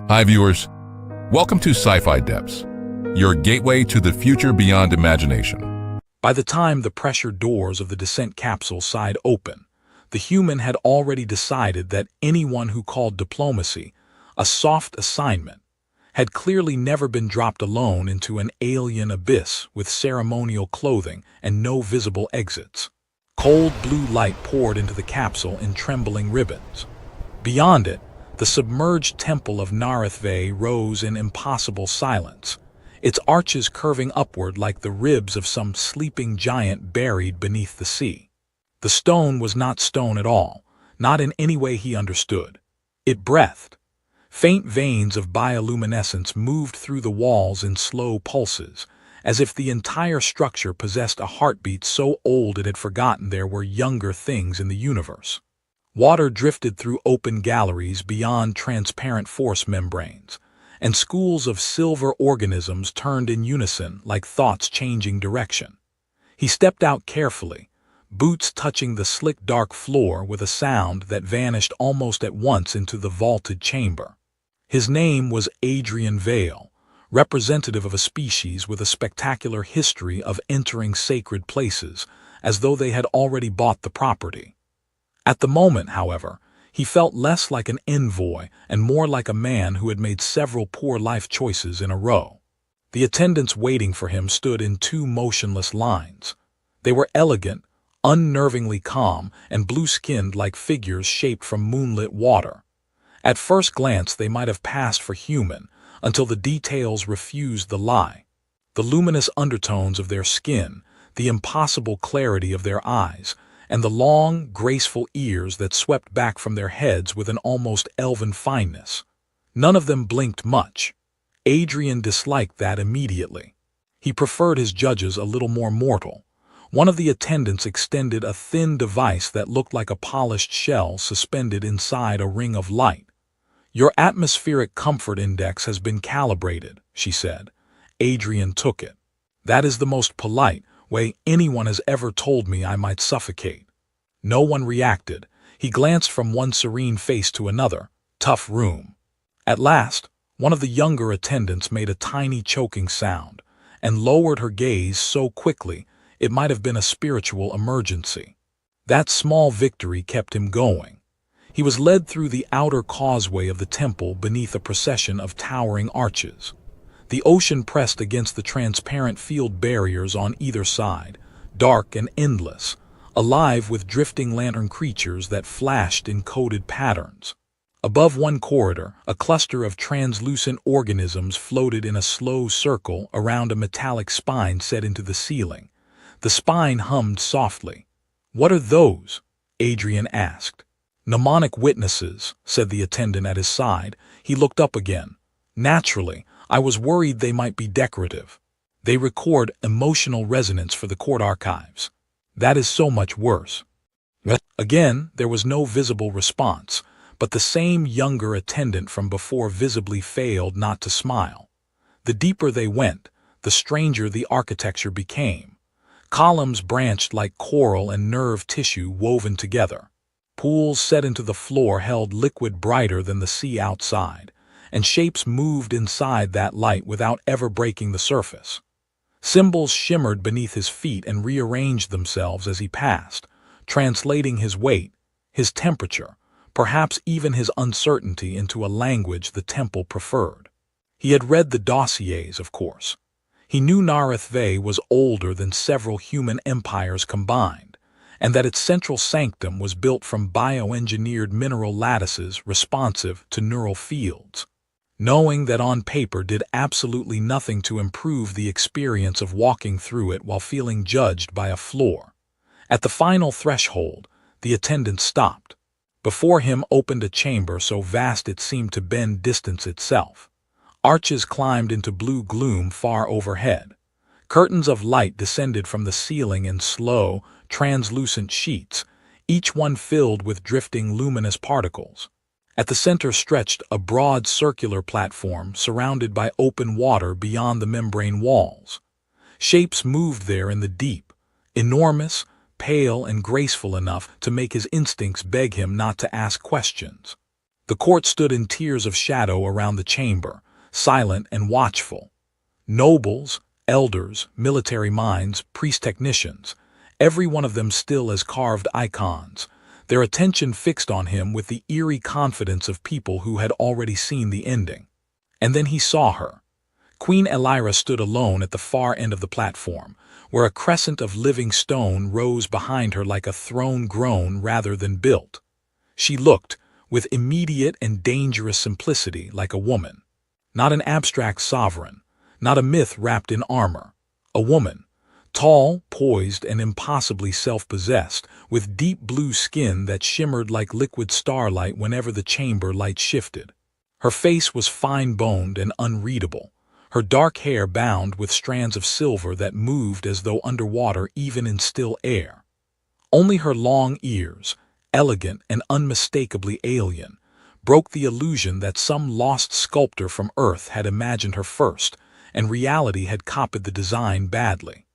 Hi viewers, welcome to Sci-Fi Depths, your gateway to the future beyond imagination. By the time the pressure doors of the descent capsule sighed open, the human had already decided that anyone who called diplomacy a soft assignment had clearly never been dropped alone into an alien abyss with ceremonial clothing and no visible exits. Cold blue light poured into the capsule in trembling ribbons. Beyond it, the submerged temple of Narithve rose in impossible silence, its arches curving upward like the ribs of some sleeping giant buried beneath the sea. The stone was not stone at all, not in any way he understood. It breathed. Faint veins of bioluminescence moved through the walls in slow pulses, as if the entire structure possessed a heartbeat so old it had forgotten there were younger things in the universe. Water drifted through open galleries beyond transparent force membranes, and schools of silver organisms turned in unison like thoughts changing direction. He stepped out carefully, boots touching the slick dark floor with a sound that vanished almost at once into the vaulted chamber. His name was Adrian Vale, representative of a species with a spectacular history of entering sacred places, as though they had already bought the property. At the moment, however, he felt less like an envoy and more like a man who had made several poor life choices in a row. The attendants waiting for him stood in two motionless lines. They were elegant, unnervingly calm, and blue-skinned like figures shaped from moonlit water. At first glance they might have passed for human, until the details refused the lie. The luminous undertones of their skin, the impossible clarity of their eyes, and the long, graceful ears that swept back from their heads with an almost elven fineness. None of them blinked much. Adrian disliked that immediately. He preferred his judges a little more mortal. One of the attendants extended a thin device that looked like a polished shell suspended inside a ring of light. "Your atmospheric comfort index has been calibrated," she said. Adrian took it. "That is the most polite way anyone has ever told me I might suffocate." No one reacted. He glanced from one serene face to another. Tough room. At last, one of the younger attendants made a tiny choking sound, and lowered her gaze so quickly it might have been a spiritual emergency. That small victory kept him going. He was led through the outer causeway of the temple beneath a procession of towering arches. The ocean pressed against the transparent field barriers on either side, dark and endless, alive with drifting lantern creatures that flashed in coded patterns. Above one corridor, a cluster of translucent organisms floated in a slow circle around a metallic spine set into the ceiling. The spine hummed softly. "What are those?" Adrian asked. "Mnemonic witnesses," said the attendant at his side. He looked up again. "Naturally, I was worried they might be decorative. They record emotional resonance for the court archives. That is so much worse." Again, there was no visible response, but the same younger attendant from before visibly failed not to smile. The deeper they went, the stranger the architecture became. Columns branched like coral and nerve tissue woven together. Pools set into the floor held liquid brighter than the sea outside, and shapes moved inside that light without ever breaking the surface. Symbols shimmered beneath his feet and rearranged themselves as he passed, translating his weight, his temperature, perhaps even his uncertainty into a language the temple preferred. He had read the dossiers, of course. He knew Narithve was older than several human empires combined, and that its central sanctum was built from bioengineered mineral lattices responsive to neural fields. Knowing that on paper did absolutely nothing to improve the experience of walking through it while feeling judged by a floor. At the final threshold, the attendant stopped. Before him opened a chamber so vast it seemed to bend distance itself. Arches climbed into blue gloom far overhead. Curtains of light descended from the ceiling in slow, translucent sheets, each one filled with drifting luminous particles. At the center stretched a broad circular platform surrounded by open water beyond the membrane walls. Shapes moved there in the deep, enormous, pale and graceful enough to make his instincts beg him not to ask questions. The court stood in tiers of shadow around the chamber, silent and watchful. Nobles, elders, military minds, priest-technicians, every one of them still as carved icons, their attention fixed on him with the eerie confidence of people who had already seen the ending. And then he saw her. Queen Elira stood alone at the far end of the platform, where a crescent of living stone rose behind her like a throne grown rather than built. She looked, with immediate and dangerous simplicity, like a woman. Not an abstract sovereign, not a myth wrapped in armor. A woman, tall, poised, and impossibly self-possessed, with deep blue skin that shimmered like liquid starlight whenever the chamber light shifted. Her face was fine-boned and unreadable, her dark hair bound with strands of silver that moved as though underwater even in still air. Only her long ears, elegant and unmistakably alien, broke the illusion that some lost sculptor from Earth had imagined her first, and reality had copied the design badly.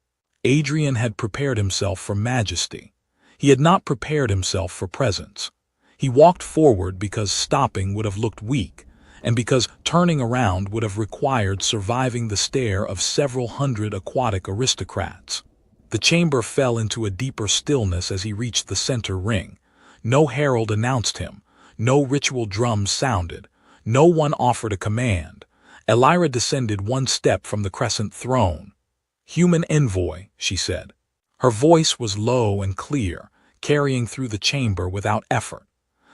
Adrian had prepared himself for majesty. He had not prepared himself for presence. He walked forward because stopping would have looked weak, and because turning around would have required surviving the stare of several hundred aquatic aristocrats. The chamber fell into a deeper stillness as he reached the center ring. No herald announced him, no ritual drums sounded, no one offered a command. Elira descended one step from the crescent throne. "Human envoy," she said. Her voice was low and clear, carrying through the chamber without effort.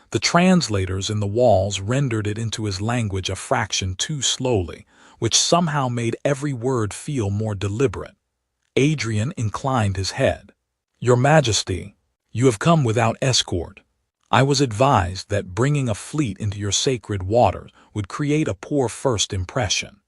The translators in the walls rendered it into his language a fraction too slowly, which somehow made every word feel more deliberate. Adrian inclined his head. "Your Majesty, you have come without escort. I was advised that bringing a fleet into your sacred waters would create a poor first impression."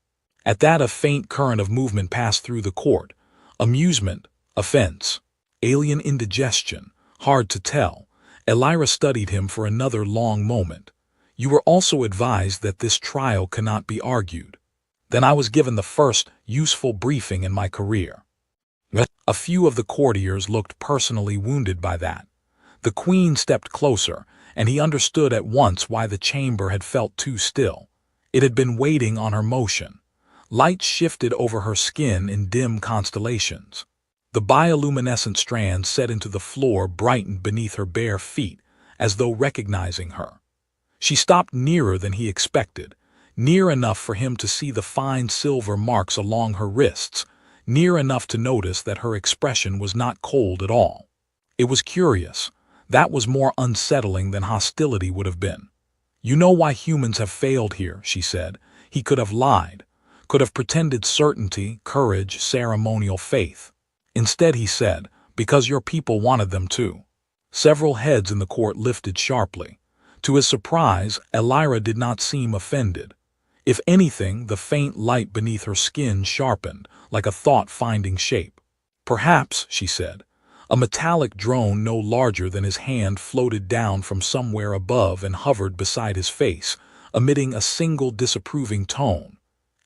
At that a faint current of movement passed through the court. Amusement, offense, alien indigestion, hard to tell. Elira studied him for another long moment. "You were also advised that this trial cannot be argued." Then I was given the first useful briefing in my career. A few of the courtiers looked personally wounded by that. The queen stepped closer, and he understood at once why the chamber had felt too still. It had been waiting on her motion. Light shifted over her skin in dim constellations. The bioluminescent strands set into the floor brightened beneath her bare feet, as though recognizing her. She stopped nearer than he expected, near enough for him to see the fine silver marks along her wrists, near enough to notice that her expression was not cold at all. It was curious. That was more unsettling than hostility would have been. "You know why humans have failed here," she said. He could have lied, could have pretended certainty, courage, ceremonial faith. Instead he said, "Because your people wanted them to." Several heads in the court lifted sharply. To his surprise, Elira did not seem offended. If anything, the faint light beneath her skin sharpened, like a thought finding shape. "Perhaps," she said. A metallic drone no larger than his hand floated down from somewhere above and hovered beside his face, emitting a single disapproving tone.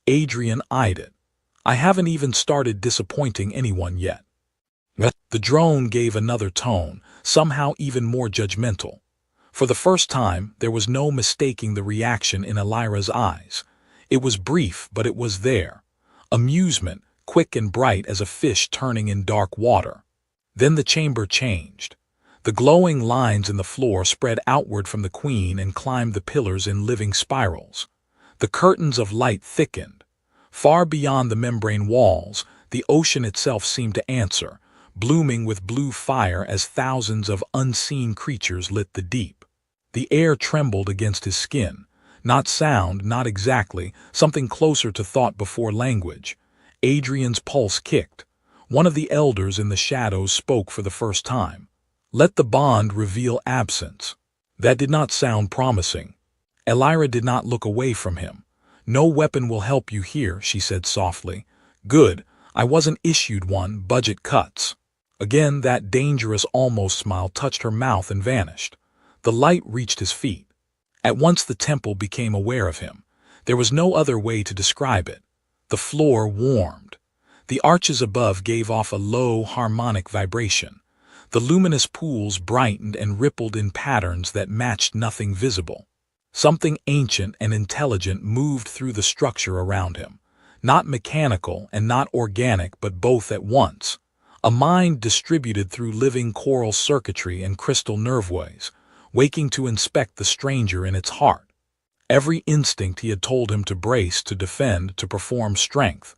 Adrian eyed it. "I haven't even started disappointing anyone yet." The drone gave another tone, somehow even more judgmental. For the first time, there was no mistaking the reaction in Elira's eyes. It was brief, but it was there. Amusement, quick and bright as a fish turning in dark water. Then the chamber changed. The glowing lines in the floor spread outward from the queen and climbed the pillars in living spirals. The curtains of light thickened. Far beyond the membrane walls, the ocean itself seemed to answer, blooming with blue fire as thousands of unseen creatures lit the deep. The air trembled against his skin. Not sound, not exactly, something closer to thought before language. Adrian's pulse kicked. One of the elders in the shadows spoke for the first time. "Let the bond reveal absence." That did not sound promising. Elira did not look away from him. "No weapon will help you here," she said softly. "Good, I wasn't issued one, budget cuts." Again that dangerous almost smile touched her mouth and vanished. The light reached his feet. At once the temple became aware of him. There was no other way to describe it. The floor warmed. The arches above gave off a low, harmonic vibration. The luminous pools brightened and rippled in patterns that matched nothing visible. Something ancient and intelligent moved through the structure around him. Not mechanical and not organic, but both at once. A mind distributed through living coral circuitry and crystal nerveways, waking to inspect the stranger in its heart. Every instinct he had told him to brace, to defend, to perform strength.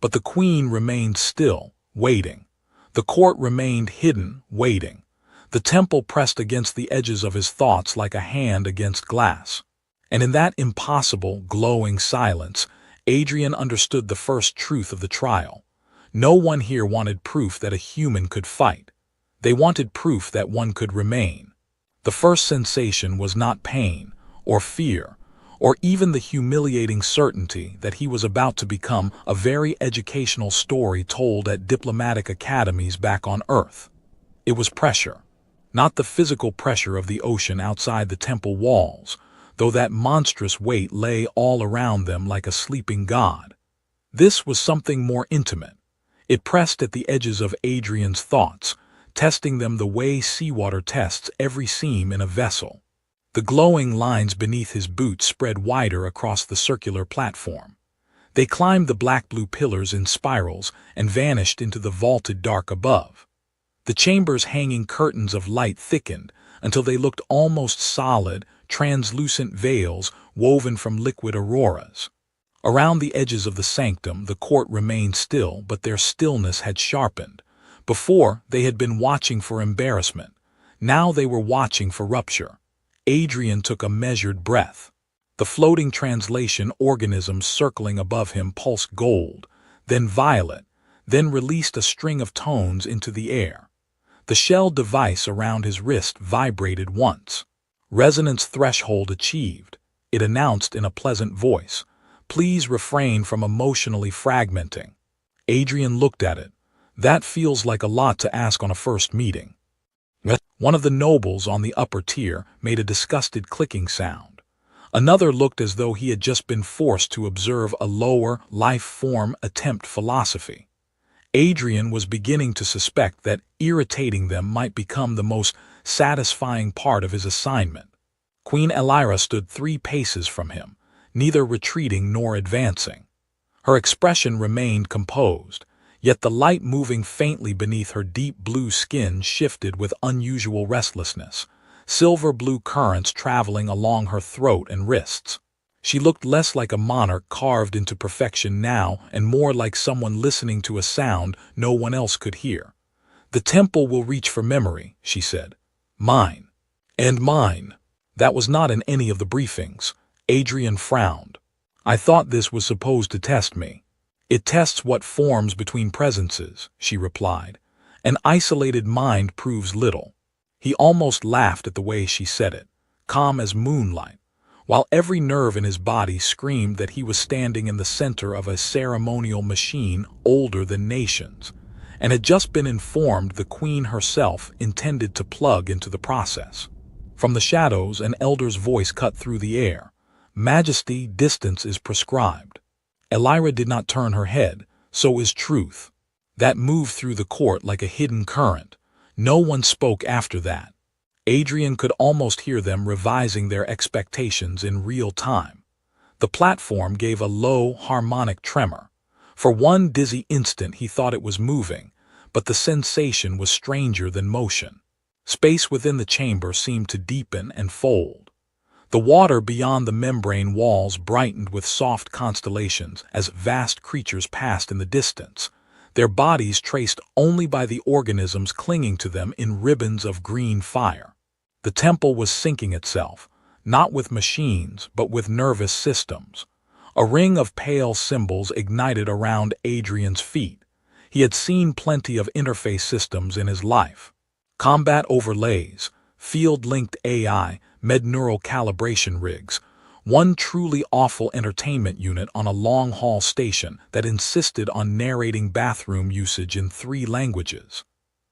But the queen remained still, waiting. The court remained hidden, waiting. The temple pressed against the edges of his thoughts like a hand against glass. And in that impossible, glowing silence, Adrian understood the first truth of the trial. No one here wanted proof that a human could fight. They wanted proof that one could remain. The first sensation was not pain, or fear, or even the humiliating certainty that he was about to become a very educational story told at diplomatic academies back on Earth. It was pressure. Not the physical pressure of the ocean outside the temple walls, though that monstrous weight lay all around them like a sleeping god. This was something more intimate. It pressed at the edges of Adrian's thoughts, testing them the way seawater tests every seam in a vessel. The glowing lines beneath his boots spread wider across the circular platform. They climbed the black-blue pillars in spirals and vanished into the vaulted dark above. The chamber's hanging curtains of light thickened until they looked almost solid, translucent veils woven from liquid auroras. Around the edges of the sanctum, the court remained still, but their stillness had sharpened. Before, they had been watching for embarrassment. Now they were watching for rupture. Adrian took a measured breath. The floating translation organisms circling above him pulsed gold, then violet, then released a string of tones into the air. The shell device around his wrist vibrated once. Resonance threshold achieved. It announced in a pleasant voice, "Please refrain from emotionally fragmenting." Adrian looked at it. That feels like a lot to ask on a first meeting. One of the nobles on the upper tier made a disgusted clicking sound. Another looked as though he had just been forced to observe a lower, life-form attempt philosophy. Adrian was beginning to suspect that irritating them might become the most satisfying part of his assignment. Queen Elira stood 3 paces from him, neither retreating nor advancing. Her expression remained composed, yet the light moving faintly beneath her deep blue skin shifted with unusual restlessness, silver-blue currents traveling along her throat and wrists. She looked less like a monarch carved into perfection now and more like someone listening to a sound no one else could hear. "The temple will reach for memory," she said. "Mine. And mine." That was not in any of the briefings. Adrian frowned. "I thought this was supposed to test me." "It tests what forms between presences," she replied. "An isolated mind proves little." He almost laughed at the way she said it, calm as moonlight, while every nerve in his body screamed that he was standing in the center of a ceremonial machine older than nations, and had just been informed the queen herself intended to plug into the process. From the shadows, an elder's voice cut through the air. "Majesty, distance is prescribed." Elira did not turn her head, so is truth. That moved through the court like a hidden current. No one spoke after that. Adrian could almost hear them revising their expectations in real time. The platform gave a low, harmonic tremor. For one dizzy instant he thought it was moving, but the sensation was stranger than motion. Space within the chamber seemed to deepen and fold. The water beyond the membrane walls brightened with soft constellations as vast creatures passed in the distance, their bodies traced only by the organisms clinging to them in ribbons of green fire. The temple was syncing itself, not with machines, but with nervous systems. A ring of pale symbols ignited around Adrian's feet. He had seen plenty of interface systems in his life. Combat overlays, field-linked AI, med-neural calibration rigs, one truly awful entertainment unit on a long-haul station that insisted on narrating bathroom usage in 3 languages.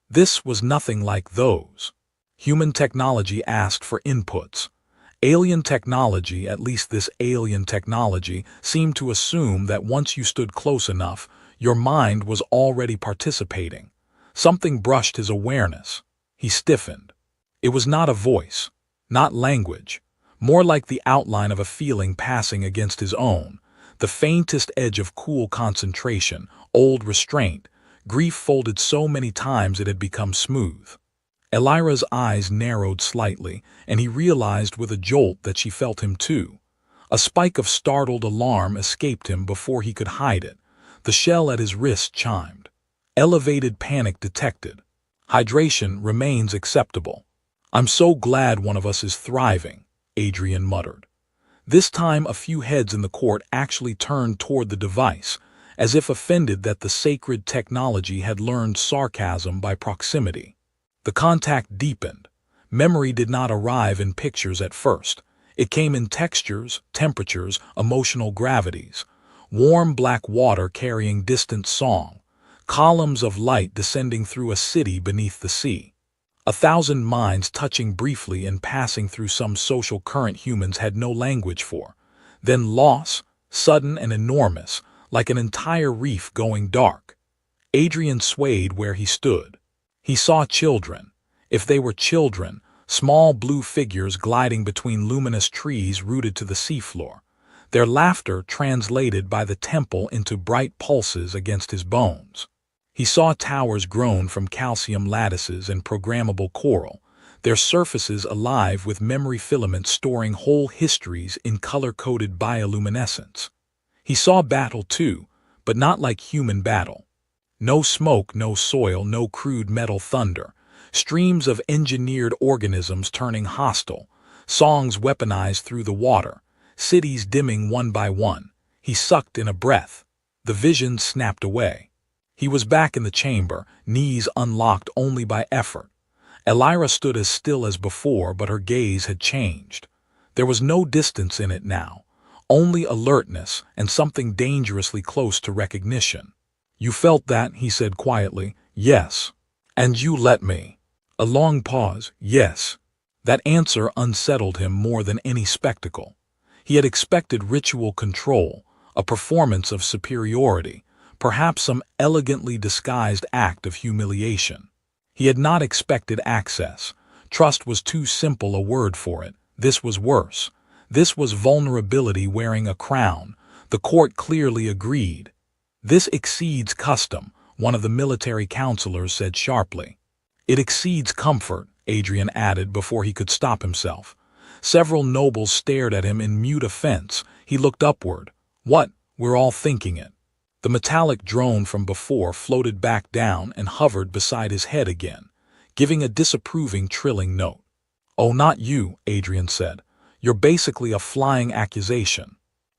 This was nothing like those. Human technology asked for inputs. Alien technology, at least this alien technology, seemed to assume that once you stood close enough, your mind was already participating. Something brushed his awareness. He stiffened. It was not a voice, not language, more like the outline of a feeling passing against his own, the faintest edge of cool concentration, old restraint, grief folded so many times it had become smooth. Elira's eyes narrowed slightly, and he realized with a jolt that she felt him too. A spike of startled alarm escaped him before he could hide it. The shell at his wrist chimed. Elevated panic detected. Hydration remains acceptable. I'm so glad one of us is thriving, Adrian muttered. This time a few heads in the court actually turned toward the device, as if offended that the sacred technology had learned sarcasm by proximity. The contact deepened. Memory did not arrive in pictures at first. It came in textures, temperatures, emotional gravities. Warm black water carrying distant song. Columns of light descending through a city beneath the sea. 1,000 minds touching briefly and passing through some social current humans had no language for. Then loss, sudden and enormous, like an entire reef going dark. Adrian swayed where he stood. He saw children. If they were children, small blue figures gliding between luminous trees rooted to the seafloor. Their laughter translated by the temple into bright pulses against his bones. He saw towers grown from calcium lattices and programmable coral, their surfaces alive with memory filaments storing whole histories in color-coded bioluminescence. He saw battle too, but not like human battle. No smoke, no soil, no crude metal thunder. Streams of engineered organisms turning hostile, songs weaponized through the water, cities dimming one by one. He sucked in a breath. The vision snapped away. He was back in the chamber, knees unlocked only by effort. Elira stood as still as before, but her gaze had changed. There was no distance in it now, only alertness and something dangerously close to recognition. "You felt that," he said quietly. "Yes. And you let me." A long pause. "Yes." That answer unsettled him more than any spectacle. He had expected ritual control, a performance of superiority, perhaps some elegantly disguised act of humiliation. He had not expected access. Trust was too simple a word for it. This was worse. This was vulnerability wearing a crown. The court clearly agreed. "This exceeds custom," one of the military counselors said sharply. "It exceeds comfort," Adrian added before he could stop himself. Several nobles stared at him in mute offense. He looked upward. "What? We're all thinking it." The metallic drone from before floated back down and hovered beside his head again, giving a disapproving trilling note. "Oh, not you," Adrian said. "You're basically a flying accusation."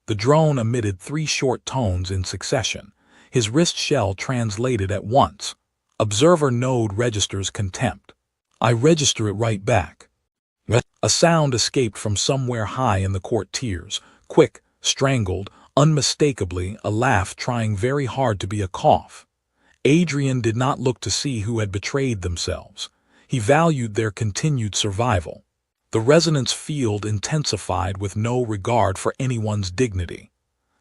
The drone emitted 3 short tones in succession. His wrist shell translated at once. Observer node registers contempt. I register it right back. A sound escaped from somewhere high in the court tiers, quick, strangled, unmistakably a laugh trying very hard to be a cough. Adrian did not look to see who had betrayed themselves. He valued their continued survival. The resonance field intensified with no regard for anyone's dignity.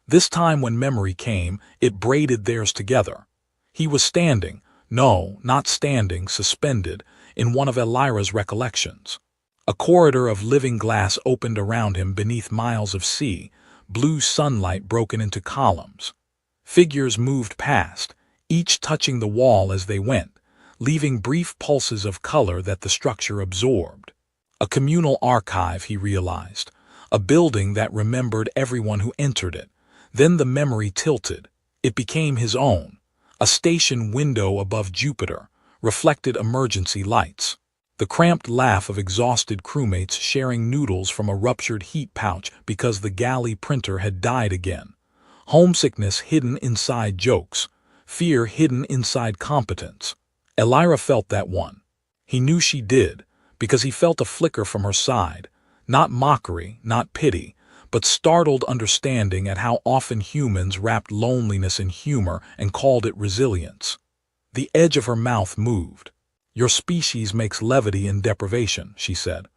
This time when memory came, it braided theirs together. He was standing, no, not standing, suspended, in one of Elira's recollections. A corridor of living glass opened around him beneath miles of sea, blue sunlight broken into columns. Figures moved past, each touching the wall as they went, leaving brief pulses of color that the structure absorbed. A communal archive, he realized, a building that remembered everyone who entered it. Then the memory tilted. It became his own. A station window above Jupiter reflected emergency lights. The cramped laugh of exhausted crewmates sharing noodles from a ruptured heat pouch because the galley printer had died again. Homesickness hidden inside jokes. Fear hidden inside competence. Elira felt that one. He knew she did, because he felt a flicker from her side. Not mockery, not pity, but startled understanding at how often humans wrapped loneliness in humor and called it resilience. The edge of her mouth moved. "Your species makes levity in deprivation," she said.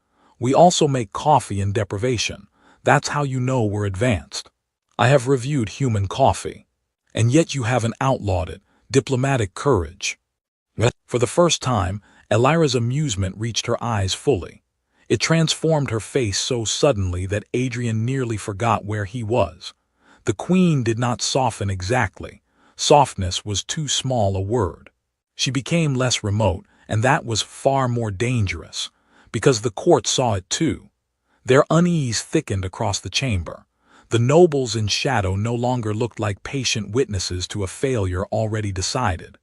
"We also make coffee in deprivation. That's how you know we're advanced. I have reviewed human coffee. And yet you haven't outlawed it. Diplomatic courage." For the first time, Elira's amusement reached her eyes fully. It transformed her face so suddenly that Adrian nearly forgot where he was. The queen did not soften exactly. Softness was too small a word. She became less remote, and that was far more dangerous, because the court saw it too. Their unease thickened across the chamber. The nobles in shadow no longer looked like patient witnesses to a failure already decided.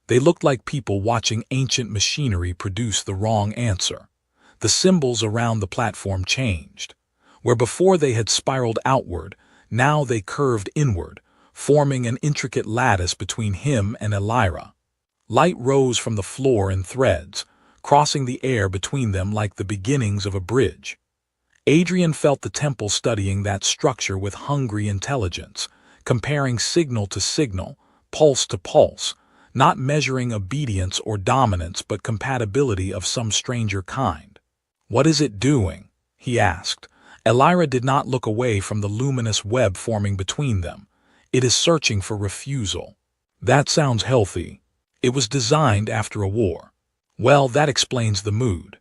They looked like people watching ancient machinery produce the wrong answer. The symbols around the platform changed. Where before they had spiraled outward, now they curved inward, forming an intricate lattice between him and Elira. Light rose from the floor in threads, crossing the air between them like the beginnings of a bridge. Adrian felt the temple studying that structure with hungry intelligence, comparing signal to signal, pulse to pulse, not measuring obedience or dominance but compatibility of some stranger kind. "What is it doing?" he asked. Elira did not look away from the luminous web forming between them. "It is searching for refusal." "That sounds healthy. It was designed after a war." "Well, that explains the mood."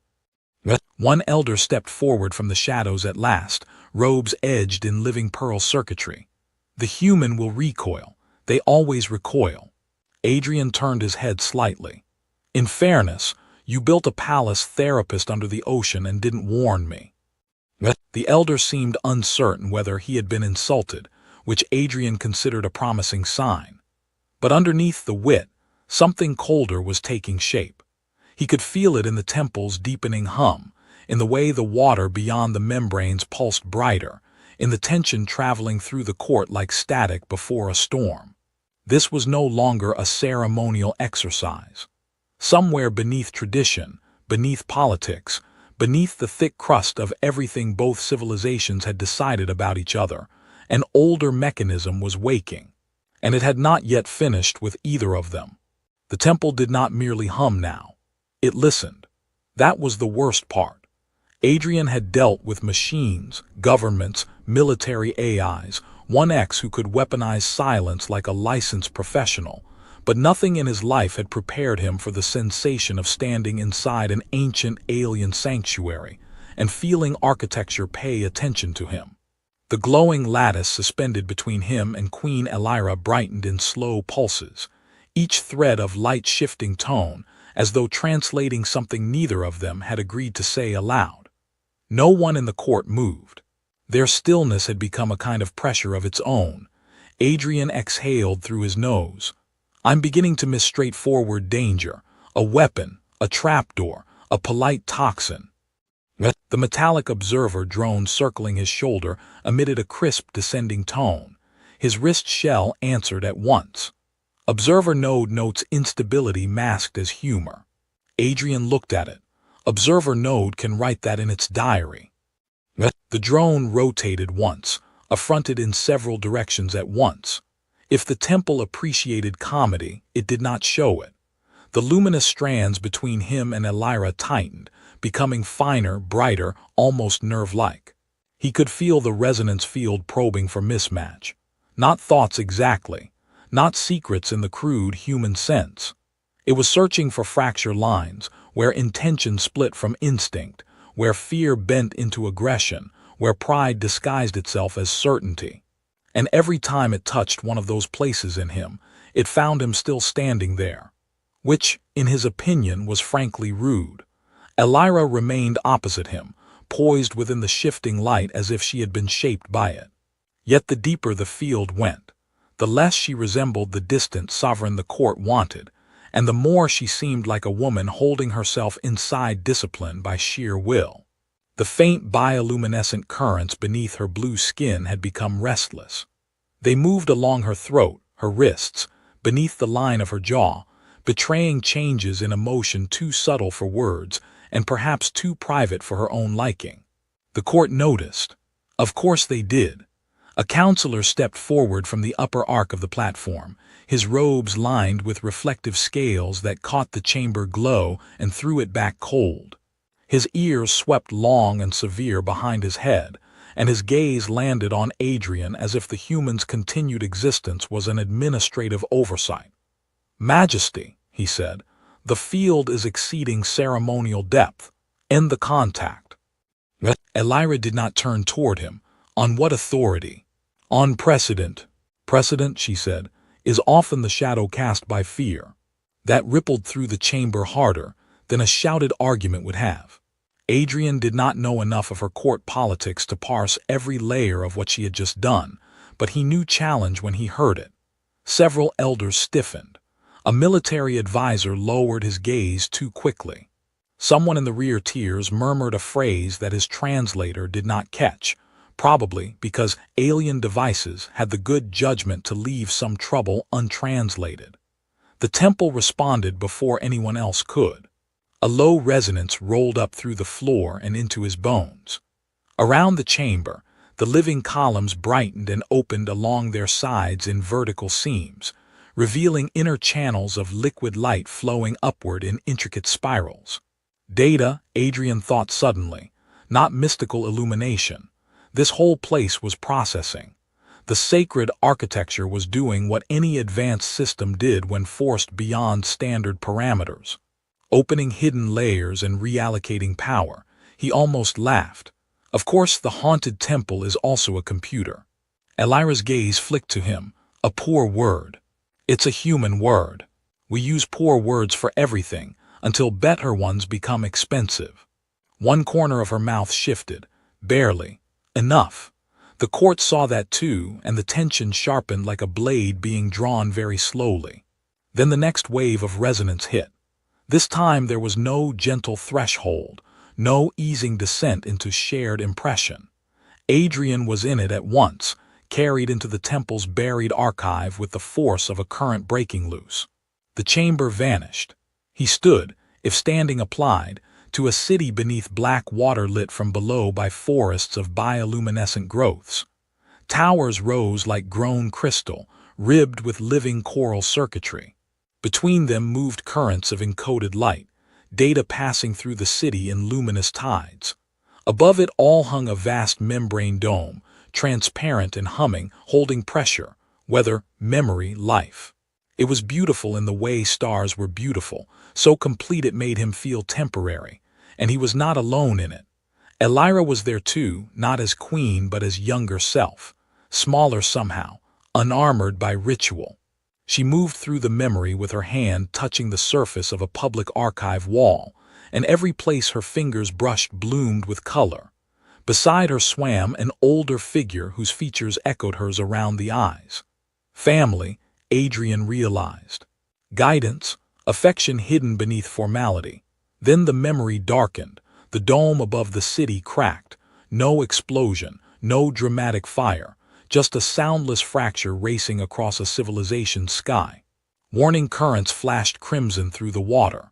One elder stepped forward from the shadows at last, robes edged in living pearl circuitry. "The human will recoil. They always recoil." Adrian turned his head slightly. "In fairness, you built a palace therapist under the ocean and didn't warn me." The elder seemed uncertain whether he had been insulted, which Adrian considered a promising sign. But underneath the wit, something colder was taking shape. He could feel it in the temple's deepening hum, in the way the water beyond the membranes pulsed brighter, in the tension traveling through the court like static before a storm. This was no longer a ceremonial exercise. Somewhere beneath tradition, beneath politics, beneath the thick crust of everything both civilizations had decided about each other, an older mechanism was waking. And it had not yet finished with either of them. The temple did not merely hum now. It listened. That was the worst part. Adrian had dealt with machines, governments, military AIs, 1X who could weaponize silence like a licensed professional, but nothing in his life had prepared him for the sensation of standing inside an ancient alien sanctuary and feeling architecture pay attention to him. The glowing lattice suspended between him and Queen Elira brightened in slow pulses, each thread of light-shifting tone, as though translating something neither of them had agreed to say aloud. No one in the court moved. Their stillness had become a kind of pressure of its own. Adrian exhaled through his nose. "I'm beginning to miss straightforward danger, a weapon, a trapdoor, a polite toxin." The metallic observer drone circling his shoulder emitted a crisp descending tone. His wrist shell answered at once. Observer node notes instability masked as humor. Adrian looked at it. Observer node can write that in its diary. The drone rotated once, affronted in several directions at once. If the temple appreciated comedy, it did not show it. The luminous strands between him and Elira tightened, becoming finer, brighter, almost nerve-like. He could feel the resonance field probing for mismatch. Not thoughts exactly, not secrets in the crude human sense. It was searching for fracture lines, where intention split from instinct, where fear bent into aggression, where pride disguised itself as certainty. And every time it touched one of those places in him, it found him still standing there. Which, in his opinion, was frankly rude. Elira remained opposite him, poised within the shifting light as if she had been shaped by it. Yet the deeper the field went, the less she resembled the distant sovereign the court wanted, and the more she seemed like a woman holding herself inside discipline by sheer will. The faint bioluminescent currents beneath her blue skin had become restless. They moved along her throat, her wrists, beneath the line of her jaw, betraying changes in emotion too subtle for words and perhaps too private for her own liking. The court noticed. Of course they did. A counselor stepped forward from the upper arc of the platform, his robes lined with reflective scales that caught the chamber glow and threw it back cold. His ears swept long and severe behind his head, and his gaze landed on Adrian as if the human's continued existence was an administrative oversight. "Majesty," he said, "the field is exceeding ceremonial depth. End the contact." Elira did not turn toward him. On what authority? On precedent. Precedent, she said, is often the shadow cast by fear. That rippled through the chamber harder than a shouted argument would have. Adrian did not know enough of her court politics to parse every layer of what she had just done, but he knew challenge when he heard it. Several elders stiffened. A military advisor lowered his gaze too quickly. Someone in the rear tiers murmured a phrase that his translator did not catch, probably because alien devices had the good judgment to leave some trouble untranslated. The temple responded before anyone else could. A low resonance rolled up through the floor and into his bones. Around the chamber, the living columns brightened and opened along their sides in vertical seams, revealing inner channels of liquid light flowing upward in intricate spirals. Data, Adrian thought suddenly, not mystical illumination. This whole place was processing. The sacred architecture was doing what any advanced system did when forced beyond standard parameters. Opening hidden layers and reallocating power. He almost laughed. Of course, the haunted temple is also a computer. Elira's gaze flicked to him. A poor word. It's a human word. We use poor words for everything, until better ones become expensive. One corner of her mouth shifted. Barely. Enough. The court saw that too, and the tension sharpened like a blade being drawn very slowly. Then the next wave of resonance hit. This time there was no gentle threshold, no easing descent into shared impression. Adrian was in it at once, carried into the temple's buried archive with the force of a current breaking loose. The chamber vanished. He stood, if standing applied, to a city beneath black water lit from below by forests of bioluminescent growths. Towers rose like grown crystal, ribbed with living coral circuitry. Between them moved currents of encoded light, data passing through the city in luminous tides. Above it all hung a vast membrane dome, transparent and humming, holding pressure, weather, memory, life. It was beautiful in the way stars were beautiful, so complete it made him feel temporary, and he was not alone in it. Elira was there too, not as queen but as younger self, smaller somehow, unarmored by ritual. She moved through the memory with her hand touching the surface of a public archive wall, and every place her fingers brushed bloomed with color. Beside her swam an older figure whose features echoed hers around the eyes. Family, Adrian realized. Guidance, affection hidden beneath formality. Then the memory darkened, the dome above the city cracked. No explosion, no dramatic fire, just a soundless fracture racing across a civilization's sky. Warning currents flashed crimson through the water.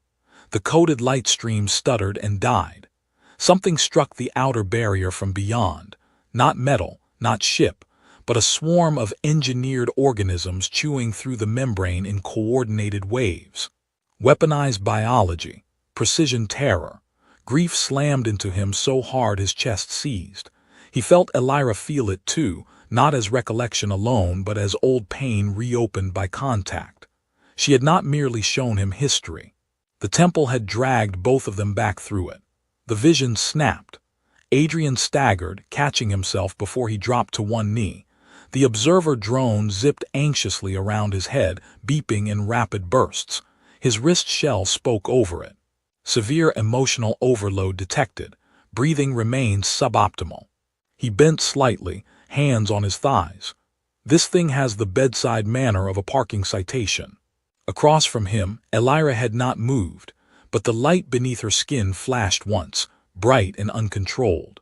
The coded light stream stuttered and died. Something struck the outer barrier from beyond, not metal, not ship, but a swarm of engineered organisms chewing through the membrane in coordinated waves. Weaponized biology, precision terror. Grief slammed into him so hard his chest seized. He felt Elira feel it too, not as recollection alone but as old pain reopened by contact. She had not merely shown him history. The temple had dragged both of them back through it. The vision snapped. Adrian staggered, catching himself before he dropped to one knee. The observer drone zipped anxiously around his head, beeping in rapid bursts. His wrist shell spoke over it. Severe emotional overload detected. Breathing remained suboptimal. He bent slightly, hands on his thighs. This thing has the bedside manner of a parking citation. Across from him, Elira had not moved, but the light beneath her skin flashed once, bright and uncontrolled.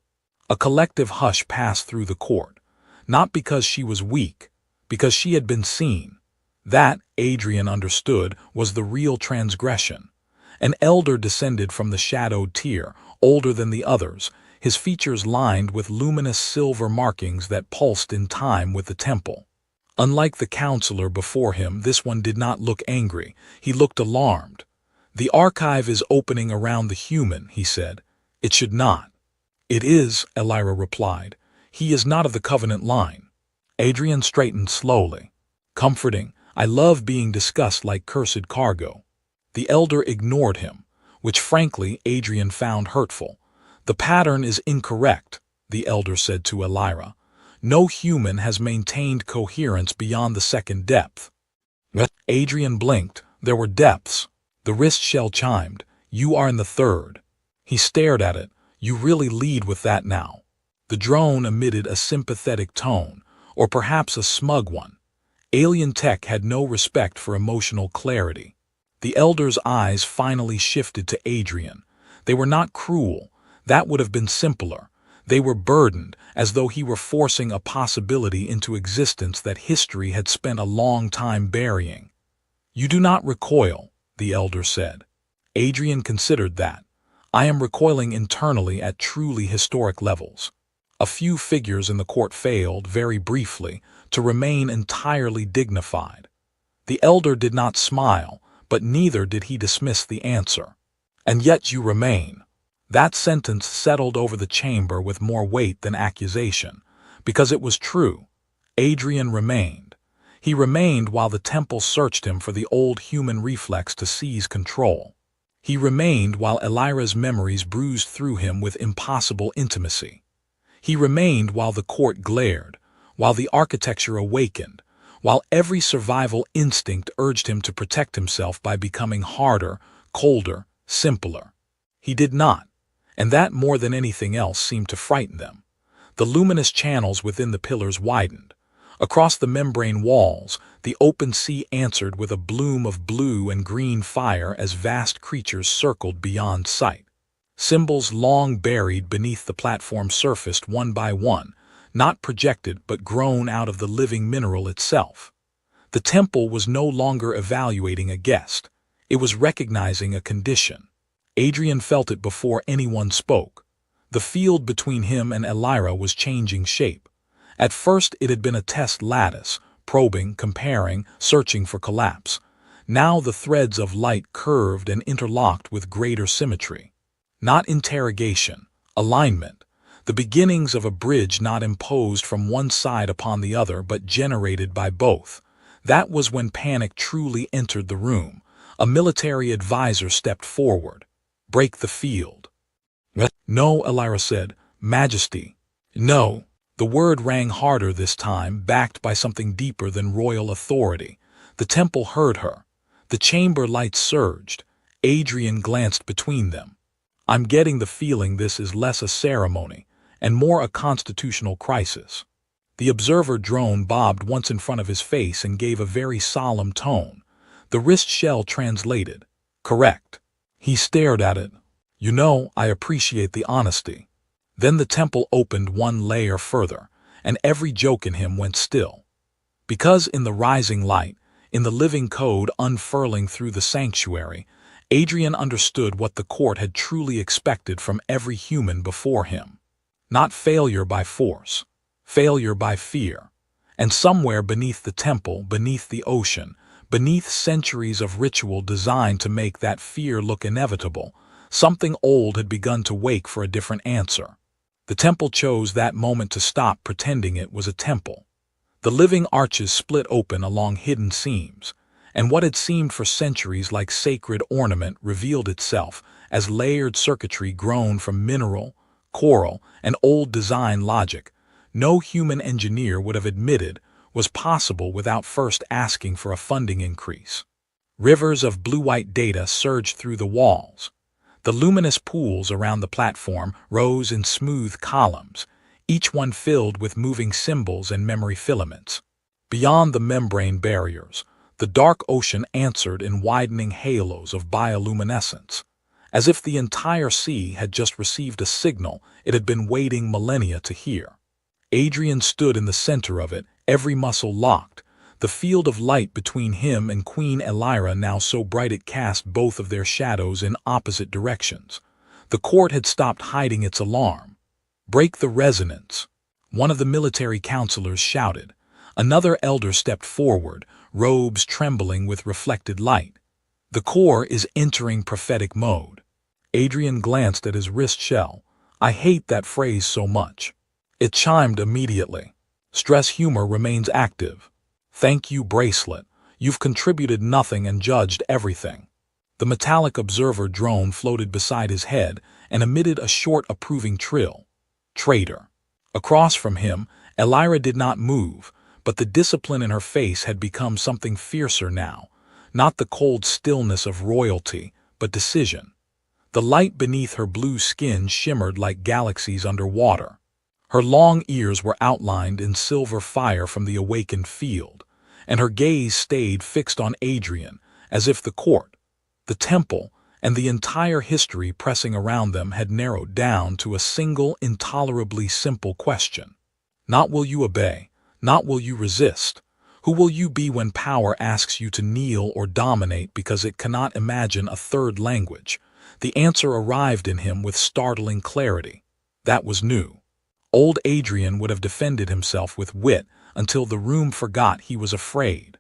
A collective hush passed through the court. Not because she was weak, because she had been seen. That, Adrian understood, was the real transgression. An elder descended from the shadowed tier, older than the others, his features lined with luminous silver markings that pulsed in time with the temple. Unlike the counselor before him, this one did not look angry. He looked alarmed. "The archive is opening around the human," he said. "It should not." "It is," Elira replied. "He is not of the Covenant line." Adrian straightened slowly. "Comforting. I love being discussed like cursed cargo." The elder ignored him, which frankly Adrian found hurtful. The pattern is incorrect, the elder said to Elira. No human has maintained coherence beyond the second depth. Adrian blinked. There were depths. The wrist shell chimed. You are in the third. He stared at it. You really lead with that now. The drone emitted a sympathetic tone, or perhaps a smug one. Alien tech had no respect for emotional clarity. The elder's eyes finally shifted to Adrian. They were not cruel. That would have been simpler. They were burdened, as though he were forcing a possibility into existence that history had spent a long time burying. You do not recoil, the elder said. Adrian considered that. I am recoiling internally at truly historic levels. A few figures in the court failed, very briefly, to remain entirely dignified. The elder did not smile, but neither did he dismiss the answer. And yet you remain. That sentence settled over the chamber with more weight than accusation, because it was true. Adrian remained. He remained while the temple searched him for the old human reflex to seize control. He remained while Elira's memories bruised through him with impossible intimacy. He remained while the court glared, while the architecture awakened, while every survival instinct urged him to protect himself by becoming harder, colder, simpler. He did not, and that more than anything else seemed to frighten them. The luminous channels within the pillars widened. Across the membrane walls, the open sea answered with a bloom of blue and green fire as vast creatures circled beyond sight. Symbols long buried beneath the platform surfaced one by one, not projected but grown out of the living mineral itself. The temple was no longer evaluating a guest. It was recognizing a condition. Adrian felt it before anyone spoke. The field between him and Elira was changing shape. At first it had been a test lattice, probing, comparing, searching for collapse. Now the threads of light curved and interlocked with greater symmetry. Not interrogation, alignment. The beginnings of a bridge not imposed from one side upon the other but generated by both. That was when panic truly entered the room. A military advisor stepped forward. Break the field. No, Elira said. Majesty. No. The word rang harder this time, backed by something deeper than royal authority. The temple heard her. The chamber lights surged. Adrian glanced between them. I'm getting the feeling this is less a ceremony and more a constitutional crisis. The observer drone bobbed once in front of his face and gave a very solemn tone. The wrist shell translated. Correct. He stared at it. You know, I appreciate the honesty. Then the temple opened one layer further, and every joke in him went still. Because in the rising light, in the living code unfurling through the sanctuary, Adrian understood what the court had truly expected from every human before him. Not failure by force, failure by fear. And somewhere beneath the temple, beneath the ocean, beneath centuries of ritual designed to make that fear look inevitable, something old had begun to wake for a different answer. The temple chose that moment to stop pretending it was a temple. The living arches split open along hidden seams, and what had seemed for centuries like sacred ornament revealed itself as layered circuitry grown from mineral, coral, and old design logic no human engineer would have admitted was possible without first asking for a funding increase. Rivers of blue-white data surged through the walls. The luminous pools around the platform rose in smooth columns, each one filled with moving symbols and memory filaments. Beyond the membrane barriers, the dark ocean answered in widening halos of bioluminescence. As if the entire sea had just received a signal it had been waiting millennia to hear. Adrian stood in the center of it, every muscle locked, the field of light between him and Queen Elira now so bright it cast both of their shadows in opposite directions. The court had stopped hiding its alarm. Break the resonance, one of the military counselors shouted. Another elder stepped forward, robes trembling with reflected light. The core is entering prophetic mode. Adrian glanced at his wrist shell. I hate that phrase so much. It chimed immediately. Stress humor remains active. Thank you, bracelet. You've contributed nothing and judged everything. The metallic observer drone floated beside his head and emitted a short approving trill. Traitor. Across from him, Elira did not move, but the discipline in her face had become something fiercer now, not the cold stillness of royalty, but decision. The light beneath her blue skin shimmered like galaxies underwater. Her long ears were outlined in silver fire from the awakened field, and her gaze stayed fixed on Adrian, as if the court, the temple, and the entire history pressing around them had narrowed down to a single intolerably simple question. Not will you obey, not will you resist. Who will you be when power asks you to kneel or dominate because it cannot imagine a third language? The answer arrived in him with startling clarity. That was new. Old Adrian would have defended himself with wit until the room forgot he was afraid.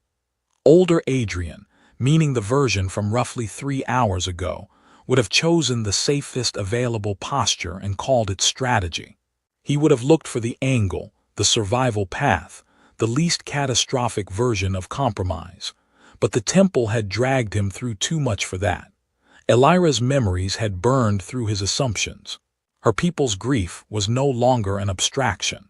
Older Adrian, meaning the version from roughly 3 hours ago, would have chosen the safest available posture and called it strategy. He would have looked for the angle, the survival path, the least catastrophic version of compromise. But the temple had dragged him through too much for that. Elira's memories had burned through his assumptions. Her people's grief was no longer an abstraction.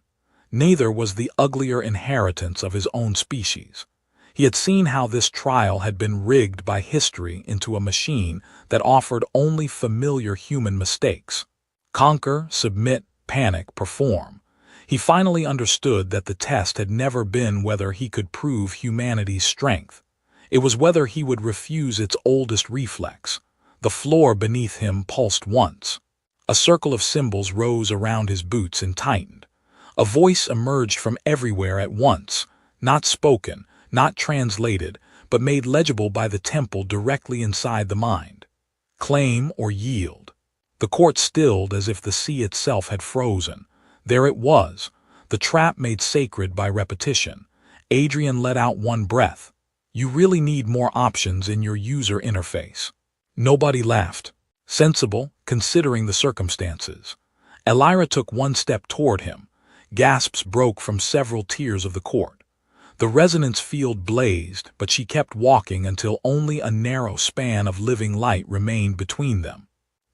Neither was the uglier inheritance of his own species. He had seen how this trial had been rigged by history into a machine that offered only familiar human mistakes. Conquer, submit, panic, perform. He finally understood that the test had never been whether he could prove humanity's strength. It was whether he would refuse its oldest reflex. The floor beneath him pulsed once. A circle of symbols rose around his boots and tightened. A voice emerged from everywhere at once, not spoken, not translated, but made legible by the temple directly inside the mind. Claim or yield. The court stilled as if the sea itself had frozen. There it was, the trap made sacred by repetition. Adrian let out one breath. You really need more options in your user interface. Nobody laughed. Sensible, considering the circumstances. Elira took one step toward him. Gasps broke from several tiers of the court. The resonance field blazed, but she kept walking until only a narrow span of living light remained between them.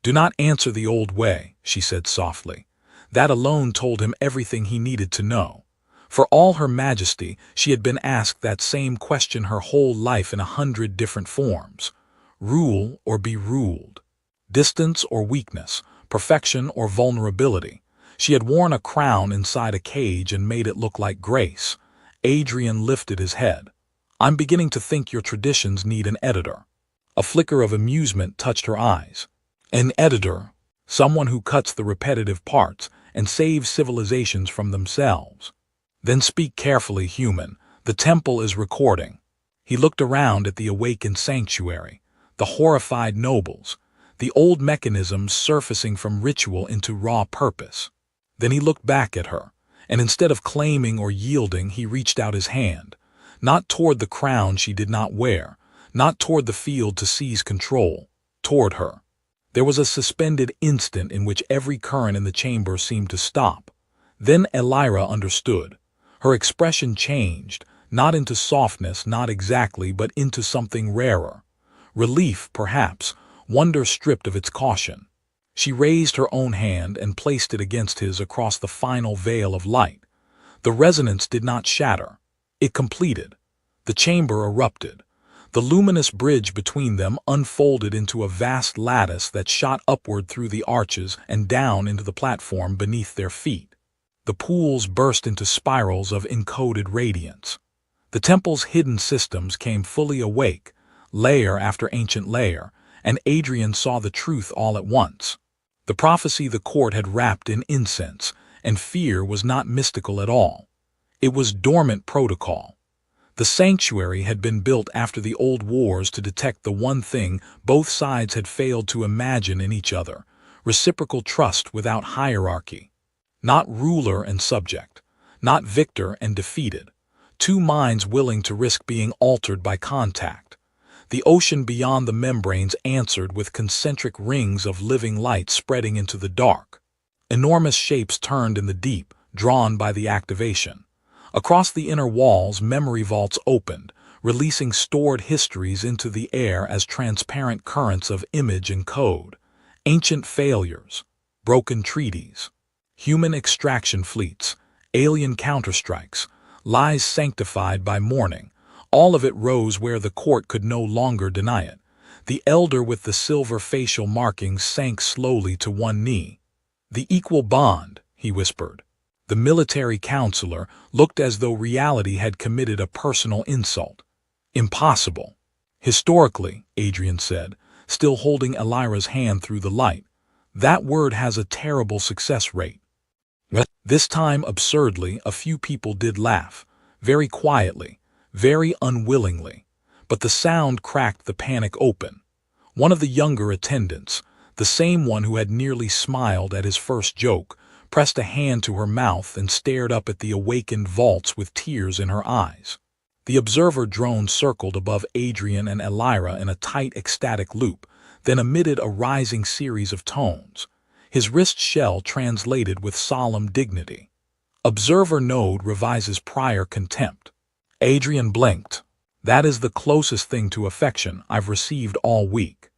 Do not answer the old way, she said softly. That alone told him everything he needed to know. For all her majesty, she had been asked that same question her whole life in 100 different forms. Rule or be ruled. Distance or weakness, perfection or vulnerability. She had worn a crown inside a cage and made it look like grace. Adrian lifted his head. I'm beginning to think your traditions need an editor. A flicker of amusement touched her eyes. An editor, someone who cuts the repetitive parts and saves civilizations from themselves. Then speak carefully, human. The temple is recording. He looked around at the awakened sanctuary, the horrified nobles, the old mechanisms surfacing from ritual into raw purpose. Then he looked back at her, and instead of claiming or yielding, he reached out his hand, not toward the crown she did not wear, not toward the field to seize control, toward her. There was a suspended instant in which every current in the chamber seemed to stop. Then Elira understood. Her expression changed, not into softness, not exactly, but into something rarer. Relief, perhaps, wonder stripped of its caution. She raised her own hand and placed it against his across the final veil of light. The resonance did not shatter. It completed. The chamber erupted. The luminous bridge between them unfolded into a vast lattice that shot upward through the arches and down into the platform beneath their feet. The pools burst into spirals of encoded radiance. The temple's hidden systems came fully awake, layer after ancient layer, and Adrian saw the truth all at once. The prophecy the court had wrapped in incense, and fear was not mystical at all. It was dormant protocol. The sanctuary had been built after the old wars to detect the one thing both sides had failed to imagine in each other: reciprocal trust without hierarchy. Not ruler and subject, not victor and defeated. Two minds willing to risk being altered by contact. The ocean beyond the membranes answered with concentric rings of living light spreading into the dark. Enormous shapes turned in the deep, drawn by the activation. Across the inner walls, memory vaults opened, releasing stored histories into the air as transparent currents of image and code. Ancient failures, broken treaties, human extraction fleets, alien counterstrikes, lies sanctified by mourning. All of it rose where the court could no longer deny it. The elder with the silver facial markings sank slowly to one knee. "The equal bond," he whispered. The military counselor looked as though reality had committed a personal insult. "Impossible." "Historically," Adrian said, still holding Elira's hand through the light, "that word has a terrible success rate." This time, absurdly, a few people did laugh, very quietly, very unwillingly, but the sound cracked the panic open. One of the younger attendants, the same one who had nearly smiled at his first joke, pressed a hand to her mouth and stared up at the awakened vaults with tears in her eyes. The observer drone circled above Adrian and Elira in a tight, ecstatic loop, then emitted a rising series of tones. His wrist shell translated with solemn dignity. Observer node revises prior contempt. Adrian blinked. "That is the closest thing to affection I've received all week."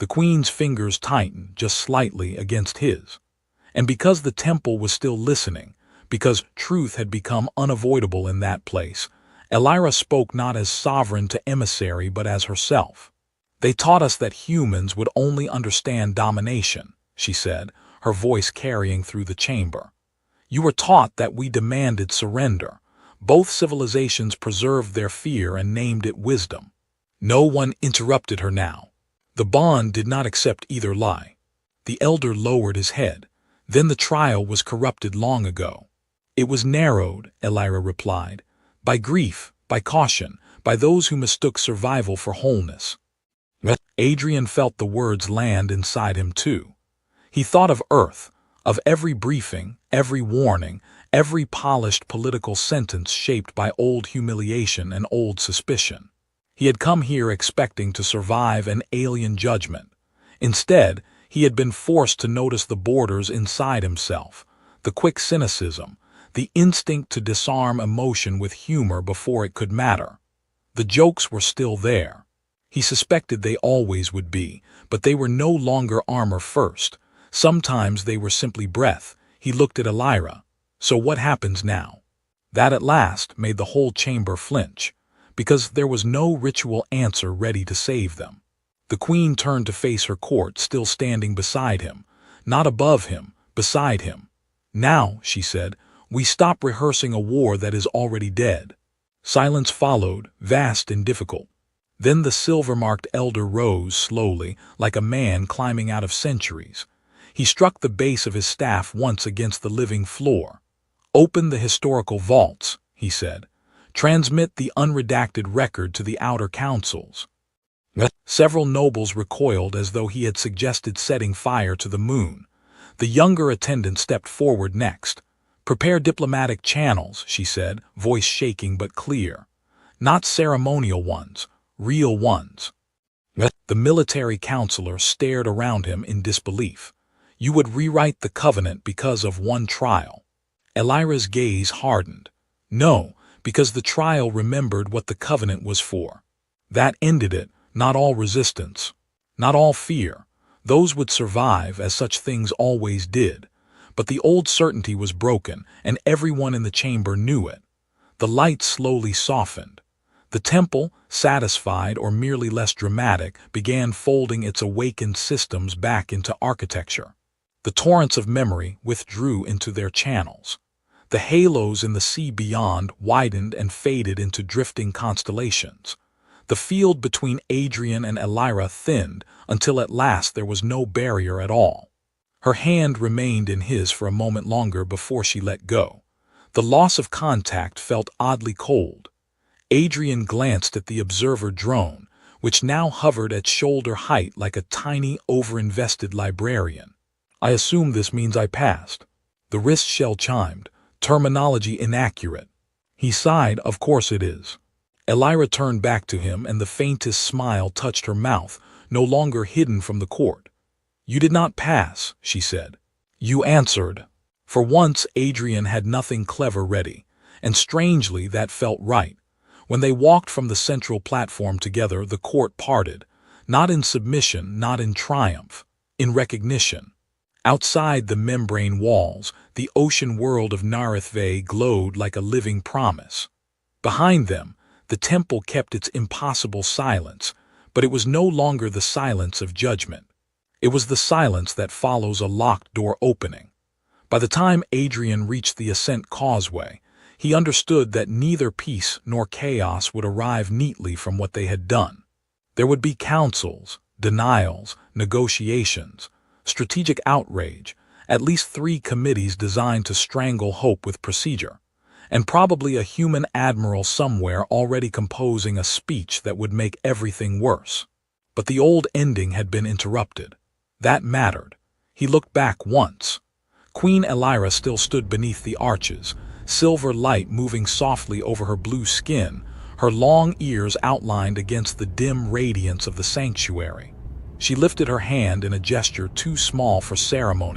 The Queen's fingers tightened just slightly against his. And because the temple was still listening, because truth had become unavoidable in that place, Elira spoke not as sovereign to emissary but as herself. "They taught us that humans would only understand domination," she said, her voice carrying through the chamber. "You were taught that we demanded surrender. Both civilizations preserved their fear and named it wisdom." No one interrupted her now. The bond did not accept either lie. The elder lowered his head. "Then the trial was corrupted long ago." "It was narrowed," Elira replied, "by grief, by caution, by those who mistook survival for wholeness." Adrian felt the words land inside him too. He thought of Earth, of every briefing, every warning, every polished political sentence shaped by old humiliation and old suspicion. He had come here expecting to survive an alien judgment. Instead, he had been forced to notice the borders inside himself, the quick cynicism, the instinct to disarm emotion with humor before it could matter. The jokes were still there. He suspected they always would be, but they were no longer armor first. Sometimes they were simply breath. He looked at Elira. "So what happens now?" That at last made the whole chamber flinch, because there was no ritual answer ready to save them. The Queen turned to face her court, still standing beside him, not above him, beside him. "Now," she said, "we stop rehearsing a war that is already dead." Silence followed, vast and difficult. Then the silver-marked elder rose slowly, like a man climbing out of centuries. He struck the base of his staff once against the living floor. "Open the historical vaults," he said. "Transmit the unredacted record to the outer councils." Several nobles recoiled as though he had suggested setting fire to the moon. The younger attendant stepped forward next. "Prepare diplomatic channels," she said, voice shaking but clear. "Not ceremonial ones, real ones." The military counselor stared around him in disbelief. "You would rewrite the covenant because of one trial." Elira's gaze hardened. "No, because the trial remembered what the covenant was for. That ended it, not all resistance, not all fear. Those would survive, as such things always did. But the old certainty was broken, and everyone in the chamber knew it. The light slowly softened. The temple, satisfied or merely less dramatic, began folding its awakened systems back into architecture. The torrents of memory withdrew into their channels. The halos in the sea beyond widened and faded into drifting constellations. The field between Adrian and Elira thinned until at last there was no barrier at all. Her hand remained in his for a moment longer before she let go. The loss of contact felt oddly cold. Adrian glanced at the observer drone, which now hovered at shoulder height like a tiny, overinvested librarian. "I assume this means I passed." The wrist shell chimed, terminology inaccurate. He sighed. "Of course it is." Elira turned back to him, and the faintest smile touched her mouth, no longer hidden from the court. "You did not pass," she said. "You answered." For once, Adrian had nothing clever ready, and strangely that felt right. When they walked from the central platform together, the court parted, not in submission, not in triumph, in recognition. Outside the membrane walls, the ocean world of Narithve glowed like a living promise. Behind them, the temple kept its impossible silence, but it was no longer the silence of judgment. It was the silence that follows a locked door opening. By the time Adrian reached the ascent causeway, he understood that neither peace nor chaos would arrive neatly from what they had done. There would be councils, denials, negotiations, strategic outrage, at least 3 committees designed to strangle hope with procedure, and probably a human admiral somewhere already composing a speech that would make everything worse. But the old ending had been interrupted. That mattered. He looked back once. Queen Elira still stood beneath the arches, silver light moving softly over her blue skin, her long ears outlined against the dim radiance of the sanctuary. She lifted her hand in a gesture too small for ceremony,